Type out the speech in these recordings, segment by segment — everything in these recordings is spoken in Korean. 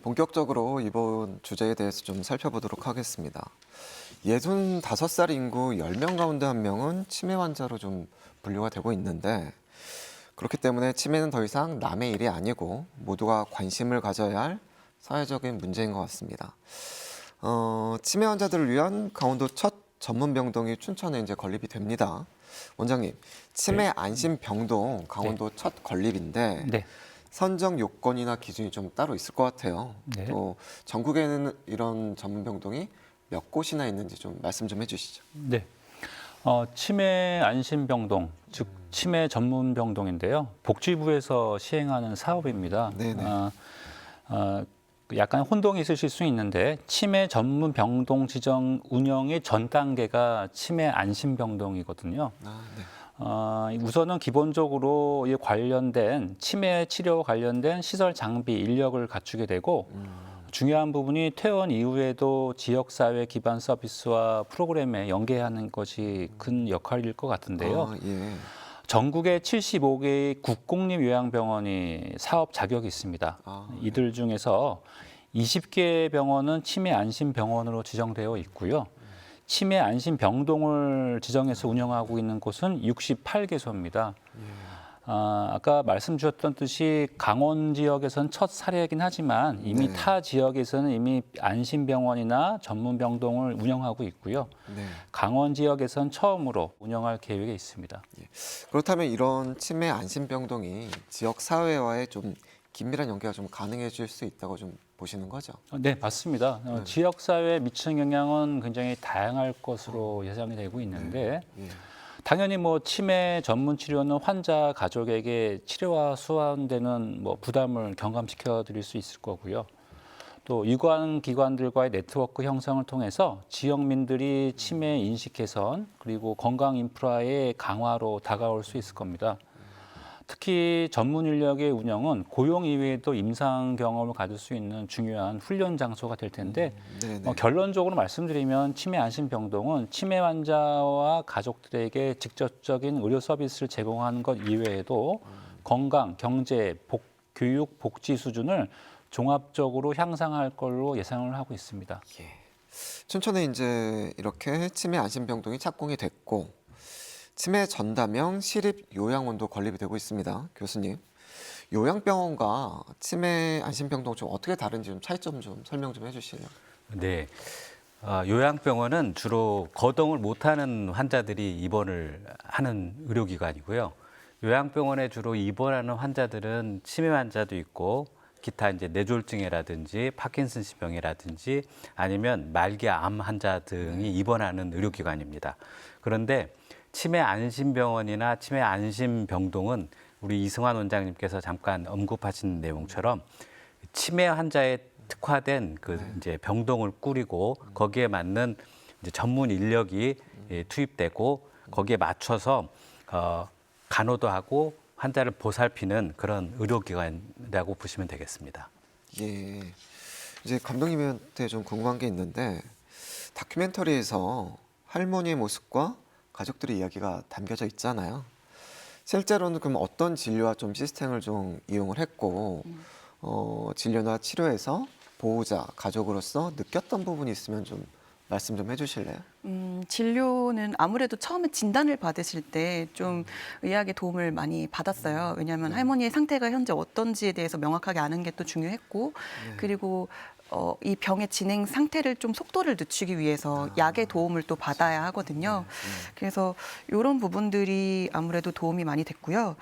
본격적으로 이번 주제에 대해서 좀 살펴보도록 하겠습니다. 65살 인구 10명 가운데 1명은 치매 환자로 좀 분류가 되고 있는데, 그렇기 때문에 치매는 더 이상 남의 일이 아니고 모두가 관심을 가져야 할 사회적인 문제인 것 같습니다. 치매 환자들을 위한 강원도 첫 전문 병동이 춘천에 이제 건립이 됩니다. 원장님, 치매 안심 병동 강원도 첫 건립인데 네. 선정 요건이나 기준이 좀 따로 있을 것 같아요. 네. 또 전국에는 이런 전문 병동이 몇 곳이나 있는지 좀 말씀 좀 해주시죠. 네. 치매 안심병동, 즉 치매 전문 병동인데요. 복지부에서 시행하는 사업입니다. 네네. 약간 혼동이 있으실 수 있는데 치매 전문 병동 지정 운영의 전 단계가 치매 안심병동이거든요. 네. 우선은 기본적으로 이 관련된 치매 치료 관련된 시설 장비 인력을 갖추게 되고 중요한 부분이 퇴원 이후에도 지역사회 기반 서비스와 프로그램에 연계하는 것이 큰 역할일 것 같은데요. 예. 전국에 75개의 국공립요양병원이 사업 자격이 있습니다. 네. 이들 중에서 20개 병원은 치매 안심병원으로 지정되어 있고요. 치매 안심병동을 지정해서 운영하고 있는 곳은 68개소입니다. 아까 말씀 주셨던 듯이 강원 지역에서는 첫 사례이긴 하지만 이미 네. 타 지역에서는 이미 안심병원이나 전문병동을 운영하고 있고요. 네. 강원 지역에서는 처음으로 운영할 계획에 있습니다. 그렇다면 이런 치매 안심 병동이 지역 사회와의 좀 긴밀한 연계가 좀 가능해질 수 있다고 좀 보시는 거죠? 네, 맞습니다. 지역사회에 미치는 영향은 굉장히 다양할 것으로 예상이 되고 있는데 예. 당연히 뭐 치매 전문 치료는 환자 가족에게 치료와 수완되는 뭐 부담을 경감시켜 드릴 수 있을 거고요. 또 유관 기관들과의 네트워크 형성을 통해서 지역민들이 치매 인식 개선 그리고 건강 인프라의 강화로 다가올 수 있을 겁니다. 특히 전문 인력의 운영은 고용 이외에도 임상 경험을 가질 수 있는 중요한 훈련 장소가 될 텐데 네네. 결론적으로 말씀드리면 치매 안심병동은 치매 환자와 가족들에게 직접적인 의료 서비스를 제공하는 것 이외에도 건강, 경제, 교육, 복지 수준을 종합적으로 향상할 걸로 예상을 하고 있습니다. 예. 춘천에 이제 이렇게 치매 안심 병동이 착공이 됐고 치매 전담형 시립 요양원도 건립이 되고 있습니다. 교수님, 요양병원과 치매 안심 병동 좀 어떻게 다른지 좀 차이점 좀 설명 좀 해주실래요? 네. 요양병원은 주로 거동을 못하는 환자들이 입원을 하는 의료기관이고요. 요양병원에 주로 입원하는 환자들은 치매 환자도 있고 기타 이제 뇌졸중이라든지 파킨슨병이라든지 아니면 말기 암 환자 등이 입원하는 의료기관입니다. 그런데 치매 안심병원이나 치매 안심병동은 우리 이승환 원장님께서 잠깐 언급하신 내용처럼 치매 환자에 특화된 이제 병동을 꾸리고 거기에 맞는 이제 전문 인력이 투입되고 거기에 맞춰서 간호도 하고 환자를 보살피는 그런 의료기관이라고 보시면 되겠습니다. 예. 이제 감독님한테 좀 궁금한 게 있는데 다큐멘터리에서 할머니의 모습과 가족들의 이야기가 담겨져 있잖아요. 실제로는 그럼 어떤 진료와 좀 시스템을 좀 이용을 했고 진료나 치료에서 보호자, 가족으로서 느꼈던 부분이 있으면 좀 말씀 좀 해주실래요? 진료는 아무래도 처음에 진단을 받으실 때 좀 의학의 도움을 많이 받았어요. 왜냐하면 할머니의 상태가 현재 어떤지에 대해서 명확하게 아는 게 또 중요했고, 그리고 이 병의 진행 상태를 좀 속도를 늦추기 위해서 약의 도움을 또 받아야 하거든요. 그래서 이런 부분들이 아무래도 도움이 많이 됐고요.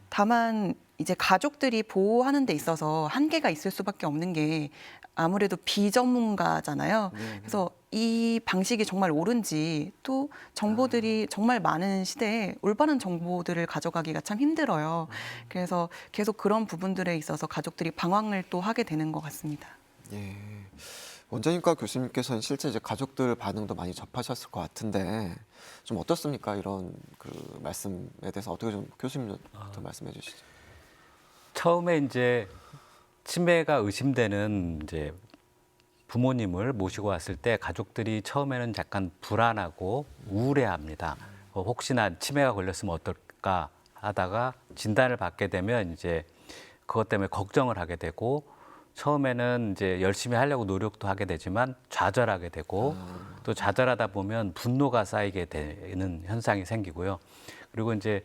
다만 이제 가족들이 보호하는 데 있어서 한계가 있을 수밖에 없는 게 아무래도 비전문가잖아요. 그래서 이 방식이 정말 옳은지 또 정보들이 정말 많은 시대에 올바른 정보들을 가져가기가 참 힘들어요. 그래서 계속 그런 부분들에 있어서 가족들이 방황을 또 하게 되는 것 같습니다. 예. 원장님과 교수님께서는 실제 이제 가족들 반응도 많이 접하셨을 것 같은데 좀 어떻습니까? 이런 그 말씀에 대해서 어떻게 좀 교수님부터 말씀해 주시죠. 처음에 이제 치매가 의심되는 이제 부모님을 모시고 왔을 때 가족들이 처음에는 약간 불안하고 우울해합니다. 혹시나 치매가 걸렸으면 어떨까 하다가 진단을 받게 되면 이제 그것 때문에 걱정을 하게 되고 처음에는 이제 열심히 하려고 노력도 하게 되지만 좌절하게 되고 또 좌절하다 보면 분노가 쌓이게 되는 현상이 생기고요. 그리고 이제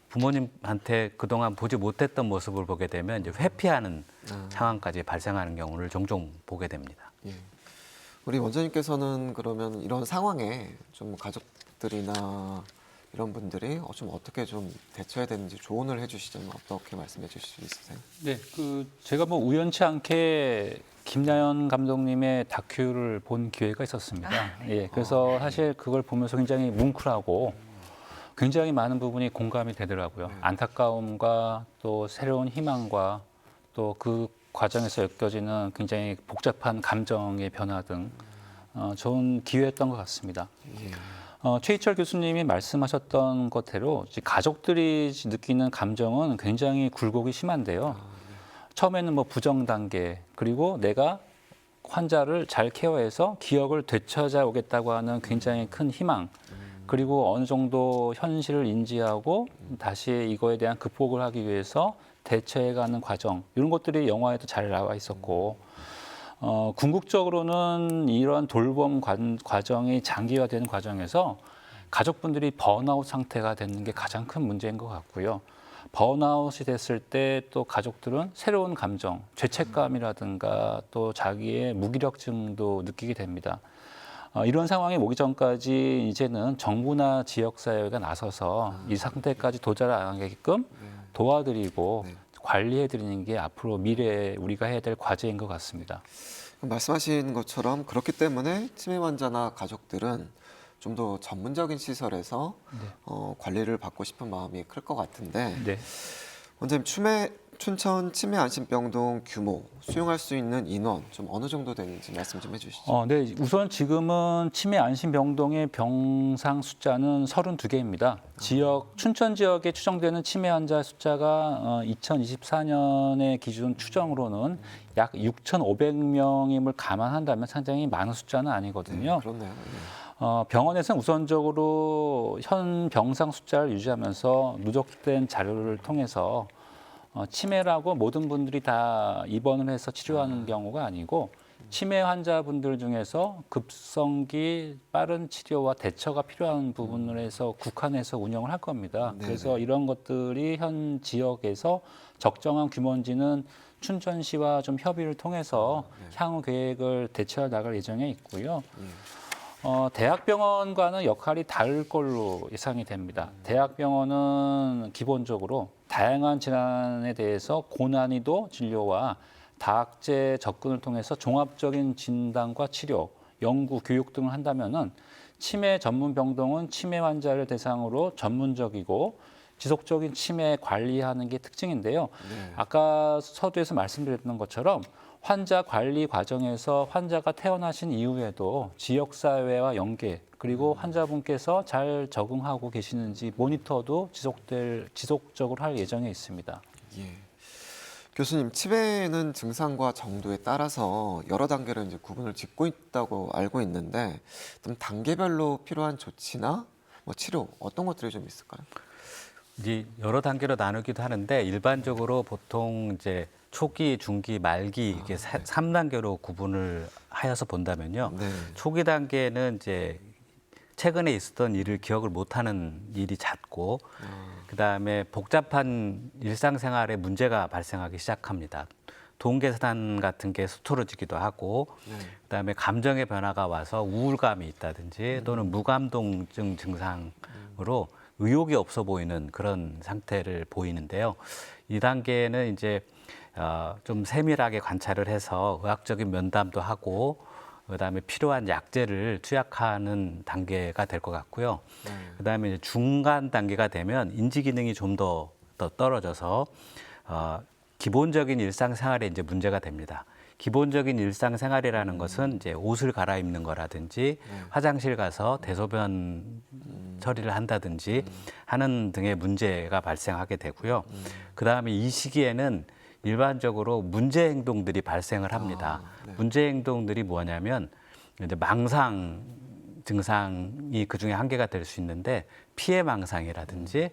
부모님한테 그동안 보지 못했던 모습을 보게 되면 이제 회피하는 상황까지 발생하는 경우를 종종 보게 됩니다. 예. 우리 원장님께서는 그러면 이런 상황에 좀 가족들이나 이런 분들이 좀 어떻게 좀 대처해야 되는지 조언을 해주시자면 어떻게 말씀해 주실 수 있으세요? 네, 제가 뭐 우연치 않게 김나연 감독님의 다큐를 본 기회가 있었습니다. 예, 그래서 사실 그걸 보면서 굉장히 뭉클하고 굉장히 많은 부분이 공감이 되더라고요. 안타까움과 또 새로운 희망과 또 그 과정에서 엮여지는 굉장히 복잡한 감정의 변화 등 좋은 기회였던 것 같습니다. 예. 최희철 교수님이 말씀하셨던 것대로 가족들이 느끼는 감정은 굉장히 굴곡이 심한데요. 처음에는 뭐 부정 단계, 그리고 내가 환자를 잘 케어해서 기억을 되찾아 오겠다고 하는 굉장히 큰 희망, 그리고 어느 정도 현실을 인지하고 다시 이거에 대한 극복을 하기 위해서 대처해가는 과정, 이런 것들이 영화에도 잘 나와 있었고, 궁극적으로는 이런 돌봄 과정이 장기화되는 과정에서 가족분들이 번아웃 상태가 되는 게 가장 큰 문제인 것 같고요. 번아웃이 됐을 때 또 가족들은 새로운 감정, 죄책감이라든가 또 자기의 무기력증도 느끼게 됩니다. 이런 상황이 오기 전까지 이제는 정부나 지역사회가 나서서 이 상태까지 도달을 안 하게끔 도와드리고 관리해드리는 게 앞으로 미래에 우리가 해야 될 과제인 것 같습니다. 말씀하신 것처럼 그렇기 때문에 치매 환자나 가족들은 좀 더 전문적인 시설에서 관리를 받고 싶은 마음이 클 것 같은데 네. 원장님 춘천 치매 안심병동 규모 수용할 수 있는 인원 좀 어느 정도 되는지 말씀 좀 해주시죠. 네, 우선 지금은 치매 안심병동의 병상 숫자는 32개입니다. 춘천 지역에 추정되는 치매 환자 숫자가 2024년의 기준 추정으로는 약 6,500명임을 감안한다면 상당히 많은 숫자는 아니거든요. 그렇네요. 병원에서는 우선적으로 현 병상 숫자를 유지하면서 누적된 자료를 통해서 치매라고 모든 분들이 다 입원을 해서 치료하는 경우가 아니고 치매 환자분들 중에서 급성기 빠른 치료와 대처가 필요한 부분을 해서 국한해서 운영을 할 겁니다. 네네. 그래서 이런 것들이 현 지역에서 적정한 규모인지는 춘천시와 좀 협의를 통해서 향후 계획을 대처해 나갈 예정에 있고요. 대학병원과는 역할이 다를 걸로 예상이 됩니다. 대학병원은 기본적으로 다양한 질환에 대해서 고난이도 진료와 다학제 접근을 통해서 종합적인 진단과 치료, 연구, 교육 등을 한다면은 치매 전문 병동은 치매 환자를 대상으로 전문적이고 지속적인 치매 관리하는 게 특징인데요. 아까 서두에서 말씀드렸던 것처럼 환자 관리 과정에서 환자가 태어나신 이후에도 지역사회와 연계, 그리고 환자분께서 잘 적응하고 계시는지 모니터도 지속적으로 할 예정에 있습니다. 예. 교수님, 치매는 증상과 정도에 따라서 여러 단계로 이제 구분을 짓고 있다고 알고 있는데, 좀 단계별로 필요한 조치나 뭐 치료 어떤 것들이 좀 있을까요? 이제 여러 단계로 나누기도 하는데 일반적으로 보통 이제 초기, 중기, 말기 이게 3단계로 구분을 하여서 본다면요. 네. 초기 단계는 이제 최근에 있었던 일을 기억을 못하는 일이 잦고 그다음에 복잡한 일상생활에 문제가 발생하기 시작합니다. 동계산 같은 게 수토러지기도 하고 그다음에 감정의 변화가 와서 우울감이 있다든지 또는 무감동증 증상으로 의욕이 없어 보이는 그런 상태를 보이는데요. 이 단계는 이제 좀 세밀하게 관찰을 해서 의학적인 면담도 하고 그다음에 필요한 약제를 투약하는 단계가 될 것 같고요. 그다음에 이제 중간 단계가 되면 인지 기능이 좀 더 떨어져서 기본적인 일상생활에 이제 문제가 됩니다. 기본적인 일상생활이라는 것은 이제 옷을 갈아입는 거라든지 화장실 가서 대소변 처리를 한다든지 하는 등의 문제가 발생하게 되고요. 그다음에 이 시기에는 일반적으로 문제 행동들이 발생을 합니다. 문제 행동들이 뭐냐면 이제 망상 증상이 그 중에 한 개가 될 수 있는데 피해 망상이라든지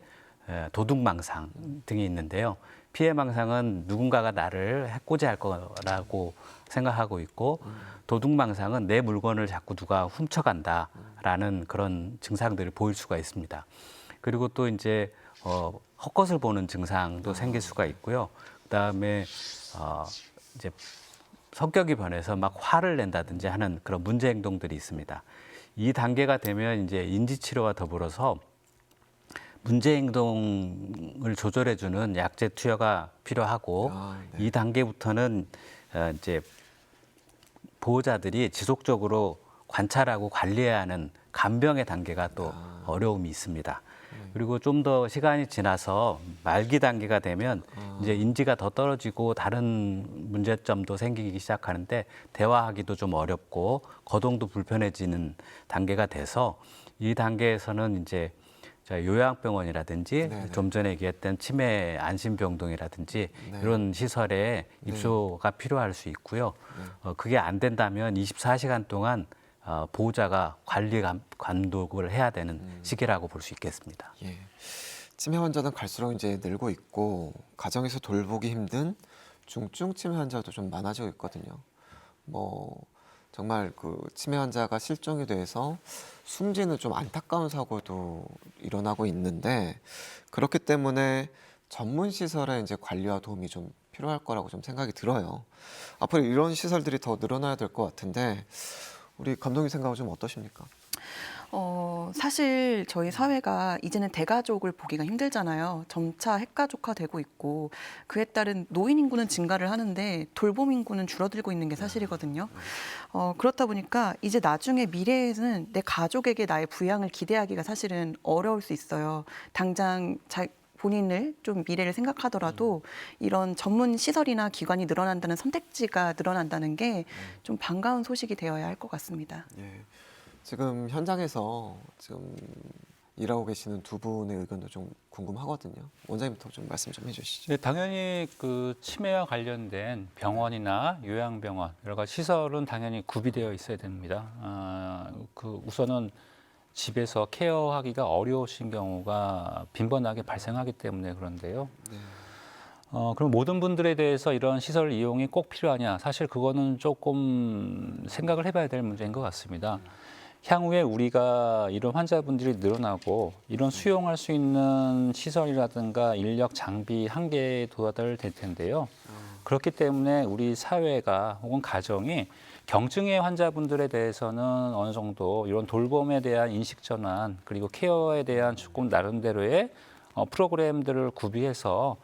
도둑망상 등이 있는데요. 피해망상은 누군가가 나를 해코지할 거라고 생각하고 있고 도둑망상은 내 물건을 자꾸 누가 훔쳐간다라는 그런 증상들을 보일 수가 있습니다. 그리고 또 이제 헛것을 보는 증상도 생길 수가 있고요. 그다음에 이제 성격이 변해서 막 화를 낸다든지 하는 그런 문제 행동들이 있습니다. 이 단계가 되면 이제 인지치료와 더불어서 문제 행동을 조절해주는 약제 투여가 필요하고 네. 이 단계부터는 이제 보호자들이 지속적으로 관찰하고 관리해야 하는 간병의 단계가 또 어려움이 있습니다. 그리고 좀 더 시간이 지나서 말기 단계가 되면 이제 인지가 더 떨어지고 다른 문제점도 생기기 시작하는데 대화하기도 좀 어렵고 거동도 불편해지는 단계가 돼서 이 단계에서는 이제 요양병원이라든지 네네. 좀 전에 얘기했던 치매 안심병동이라든지 네. 이런 시설에 입소가 필요할 수 있고요. 그게 안 된다면 24시간 동안 보호자가 관리 감독을 해야 되는 시기라고 볼 수 있겠습니다. 예. 치매 환자는 갈수록 이제 늘고 있고 가정에서 돌보기 힘든 중증 치매 환자도 좀 많아지고 있거든요. 뭐 정말 그 치매 환자가 실종이 돼서 숨지는 좀 안타까운 사고도 일어나고 있는데 그렇기 때문에 전문 시설의 이제 관리와 도움이 좀 필요할 거라고 좀 생각이 들어요. 앞으로 이런 시설들이 더 늘어나야 될 것 같은데 우리 감독님 생각은 좀 어떠십니까? 사실 저희 사회가 이제는 대가족을 보기가 힘들잖아요. 점차 핵가족화되고 있고 그에 따른 노인 인구는 증가를 하는데 돌봄 인구는 줄어들고 있는 게 사실이거든요. 그렇다 보니까 이제 나중에 미래에는 내 가족에게 나의 부양을 기대하기가 사실은 어려울 수 있어요. 당장 본인을 좀 미래를 생각하더라도 이런 전문 시설이나 기관이 늘어난다는 선택지가 늘어난다는 게 좀 반가운 소식이 되어야 할 것 같습니다. 예. 지금 현장에서 지금 일하고 계시는 두 분의 의견도 좀 궁금하거든요. 원장님부터 좀 말씀 좀 해주시죠. 네, 당연히 그 치매와 관련된 병원이나 요양병원 여러 가지 시설은 당연히 구비되어 있어야 됩니다. 그 우선은 집에서 케어하기가 어려우신 경우가 빈번하게 발생하기 때문에 그런데요. 그럼 모든 분들에 대해서 이런 시설 이용이 꼭 필요하냐? 사실 그거는 조금 생각을 해봐야 될 문제인 것 같습니다. 향후에 우리가 이런 환자분들이 늘어나고 이런 수용할 수 있는 시설이라든가 인력 장비 한계에 도달될 텐데요. 그렇기 때문에 우리 사회가 혹은 가정이 경증의 환자분들에 대해서는 어느 정도 이런 돌봄에 대한 인식 전환 그리고 케어에 대한 조금 나름대로의 프로그램들을 구비해서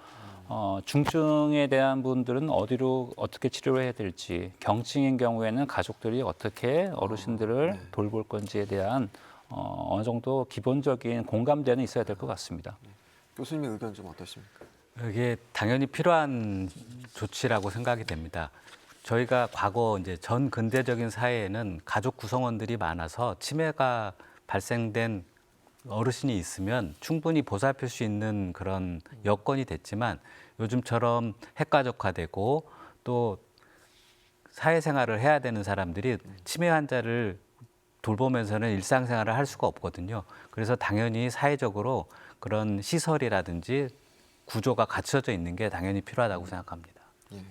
중증에 대한 분들은 어디로 어떻게 치료를 해야 될지, 경증인 경우에는 가족들이 어떻게 어르신들을 돌볼 건지에 대한 어느 정도 기본적인 공감대는 있어야 될 것 같습니다. 교수님의 의견 좀 어떠십니까? 이게 당연히 필요한 조치라고 생각이 됩니다. 저희가 과거 이제 전 근대적인 사회에는 가족 구성원들이 많아서 치매가 발생된 어르신이 있으면 충분히 보살필 수 있는 그런 여건이 됐지만 요즘처럼 핵가족화되고 또 사회생활을 해야 되는 사람들이 치매 환자를 돌보면서는 일상생활을 할 수가 없거든요. 그래서 당연히 사회적으로 그런 시설이라든지 구조가 갖춰져 있는 게 당연히 필요하다고 생각합니다. 예.